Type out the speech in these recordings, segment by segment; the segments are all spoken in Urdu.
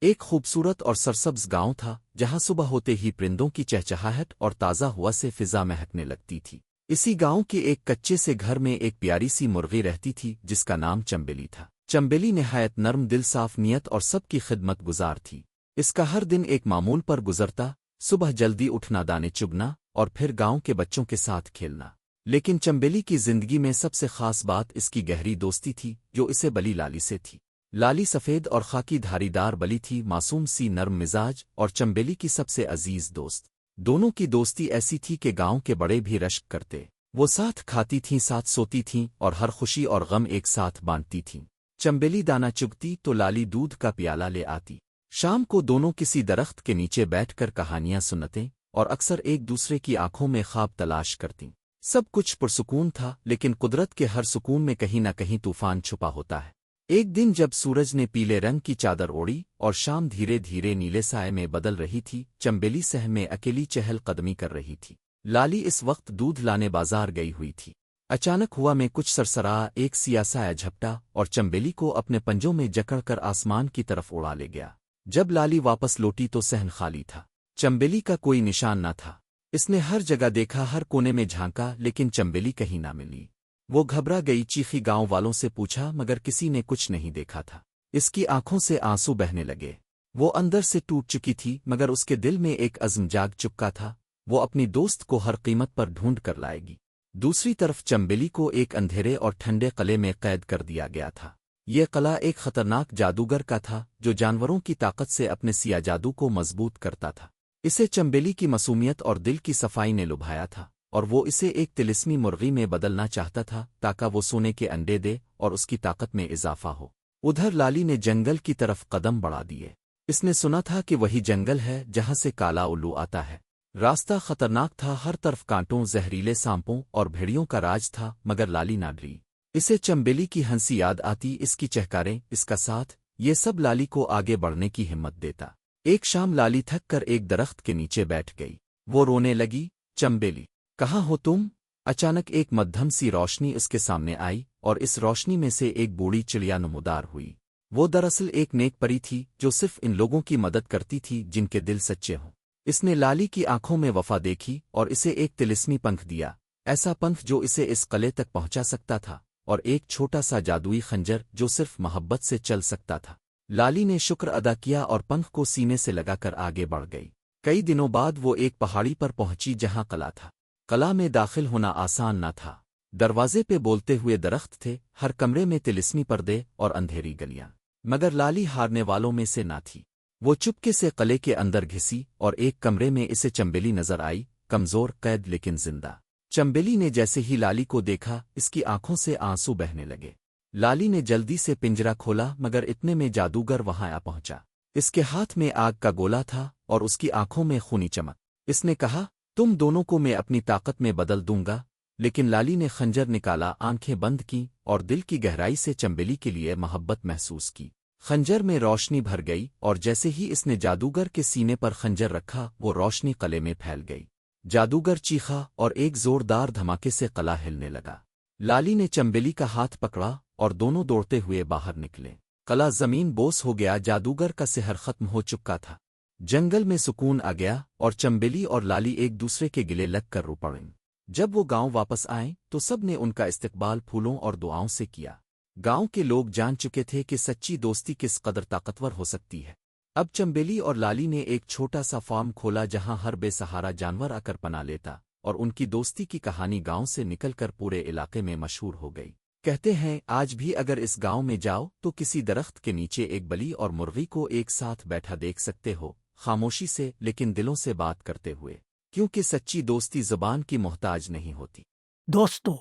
ایک خوبصورت اور سرسبز گاؤں تھا جہاں صبح ہوتے ہی پرندوں کی چہچہاہٹ اور تازہ ہوا سے فضا مہکنے لگتی تھی۔ اسی گاؤں کے ایک کچے سے گھر میں ایک پیاری سی مرغی رہتی تھی جس کا نام چمبیلی تھا۔ چمبیلی نہایت نرم دل، صاف نیت اور سب کی خدمت گزار تھی۔ اس کا ہر دن ایک معمول پر گزرتا، صبح جلدی اٹھنا، دانے چگنا اور پھر گاؤں کے بچوں کے ساتھ کھیلنا۔ لیکن چمبیلی کی زندگی میں سب سے خاص بات اس کی گہری دوستی تھی جو اسے بلی لالی سے تھی۔ لالی سفید اور خاکی دھاری دار بلی تھی، معصوم سی، نرم مزاج اور چمبیلی کی سب سے عزیز دوست۔ دونوں کی دوستی ایسی تھی کہ گاؤں کے بڑے بھی رشک کرتے۔ وہ ساتھ کھاتی تھیں، ساتھ سوتی تھیں اور ہر خوشی اور غم ایک ساتھ بانٹتی تھیں۔ چمبیلی دانا چگتی تو لالی دودھ کا پیالہ لے آتی۔ شام کو دونوں کسی درخت کے نیچے بیٹھ کر کہانیاں سنتے اور اکثر ایک دوسرے کی آنکھوں میں خواب تلاش کرتیں۔ سب کچھ پرسکون تھا، لیکن قدرت کے ہر سکون میں کہیں نہ کہیں طوفان چھپا ہوتا ہے۔ ایک دن جب سورج نے پیلے رنگ کی چادر اوڑھی اور شام دھیرے دھیرے نیلے سائے میں بدل رہی تھی، چمبیلی صحن میں اکیلی چہل قدمی کر رہی تھی۔ لالی اس وقت دودھ لانے بازار گئی ہوئی تھی۔ اچانک ہوا میں کچھ سرسرا، ایک سیاہ سایہ جھپٹا اور چمبیلی کو اپنے پنجوں میں جکڑ کر آسمان کی طرف اڑا لے گیا۔ جب لالی واپس لوٹی تو صحن خالی تھا۔ چمبیلی کا کوئی نشان نہ تھا۔ اس نے ہر جگہ دیکھا، ہر کونے میں جھانکا، لیکن چمبیلی کہیں نہ ملی۔ وہ گھبرا گئی، چیخی، گاؤں والوں سے پوچھا، مگر کسی نے کچھ نہیں دیکھا تھا۔ اس کی آنکھوں سے آنسو بہنے لگے۔ وہ اندر سے ٹوٹ چکی تھی، مگر اس کے دل میں ایک عزم جاگ چکا تھا، وہ اپنی دوست کو ہر قیمت پر ڈھونڈ کر لائے گی۔ دوسری طرف چمبیلی کو ایک اندھیرے اور ٹھنڈے قلعے میں قید کر دیا گیا تھا۔ یہ قلعہ ایک خطرناک جادوگر کا تھا جو جانوروں کی طاقت سے اپنے سیاہ جادو کو مضبوط کرتا تھا۔ اسے چمبیلی کی معصومیت اور دل کی صفائی نے لبھایا تھا، اور وہ اسے ایک طلسمی مرغی میں بدلنا چاہتا تھا تاکہ وہ سونے کے انڈے دے اور اس کی طاقت میں اضافہ ہو۔ ادھر لالی نے جنگل کی طرف قدم بڑھا دیے۔ اس نے سنا تھا کہ وہی جنگل ہے جہاں سے کالا الو آتا ہے۔ راستہ خطرناک تھا، ہر طرف کانٹوں، زہریلے سانپوں اور بھیڑیوں کا راج تھا، مگر لالی نہ ڈری۔ اسے چمبیلی کی ہنسی یاد آتی، اس کی چہکاریں، اس کا ساتھ، یہ سب لالی کو آگے بڑھنے کی ہمت دیتا۔ ایک شام لالی تھک کر ایک درخت کے نیچے بیٹھ گئی۔ وہ رونے لگی، چمبیلی کہاں ہو تم؟ اچانک ایک مدھم سی روشنی اس کے سامنے آئی اور اس روشنی میں سے ایک بوڑھی چڑیا نمودار ہوئی۔ وہ دراصل ایک نیک پری تھی جو صرف ان لوگوں کی مدد کرتی تھی جن کے دل سچے ہوں۔ اس نے لالی کی آنکھوں میں وفا دیکھی اور اسے ایک طلسمی پنکھ دیا، ایسا پنکھ جو اسے اس قلعے تک پہنچا سکتا تھا، اور ایک چھوٹا سا جادوئی خنجر جو صرف محبت سے چل سکتا تھا۔ لالی نے شکر ادا کیا اور پنکھ کو سینے سے لگا کر آگے بڑھ گئی۔ کئی دنوں بعد وہ ایک پہاڑی پر پہنچی جہاں قلعہ تھا۔ قلعہ میں داخل ہونا آسان نہ تھا۔ دروازے پہ بولتے ہوئے درخت تھے، ہر کمرے میں طلسمی پردے اور اندھیری گلیاں، مگر لالی ہارنے والوں میں سے نہ تھی۔ وہ چپکے سے قلعے کے اندر گھسی اور ایک کمرے میں اسے چمبیلی نظر آئی، کمزور، قید لیکن زندہ۔ چمبیلی نے جیسے ہی لالی کو دیکھا، اس کی آنکھوں سے آنسو بہنے لگے۔ لالی نے جلدی سے پنجرا کھولا، مگر اتنے میں جادوگر وہاں آ پہنچا۔ اس کے ہاتھ میں آگ کا گولا تھا اور اس کی آنکھوں میں خونی چمک۔ اس نے کہا، تم دونوں کو میں اپنی طاقت میں بدل دوں گا۔ لیکن لالی نے خنجر نکالا، آنکھیں بند کیں اور دل کی گہرائی سے چمبیلی کے لیے محبت محسوس کی۔ خنجر میں روشنی بھر گئی اور جیسے ہی اس نے جادوگر کے سینے پر خنجر رکھا، وہ روشنی قلعے میں پھیل گئی۔ جادوگر چیخا اور ایک زوردار دھماکے سے قلعہ ہلنے لگا۔ لالی نے چمبیلی کا ہاتھ پکڑا اور دونوں دوڑتے ہوئے باہر نکلے۔ قلعہ زمین بوس ہو گیا، جادوگر کا سحر ختم ہو چکا تھا۔ جنگل میں سکون آ گیا اور چمبیلی اور لالی ایک دوسرے کے گلے لگ کر رو پڑیں۔ جب وہ گاؤں واپس آئیں تو سب نے ان کا استقبال پھولوں اور دعاؤں سے کیا۔ گاؤں کے لوگ جان چکے تھے کہ سچی دوستی کس قدر طاقتور ہو سکتی ہے۔ اب چمبیلی اور لالی نے ایک چھوٹا سا فارم کھولا جہاں ہر بے سہارا جانور آ کر پناہ لیتا، اور ان کی دوستی کی کہانی گاؤں سے نکل کر پورے علاقے میں مشہور ہو گئی۔ کہتے ہیں آج بھی اگر اس گاؤں میں جاؤ تو کسی درخت کے نیچے ایک بلی اور مرغی کو ایک ساتھ بیٹھا دیکھ سکتے ہو، خاموشی سے لیکن دلوں سے بات کرتے ہوئے، کیونکہ سچی دوستی زبان کی محتاج نہیں ہوتی۔ دوستو،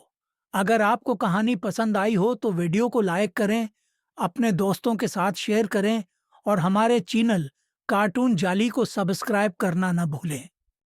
اگر آپ کو کہانی پسند آئی ہو تو ویڈیو کو لائک کریں، اپنے دوستوں کے ساتھ شیئر کریں اور ہمارے چینل کارٹون جالی کو سبسکرائب کرنا نہ بھولیں۔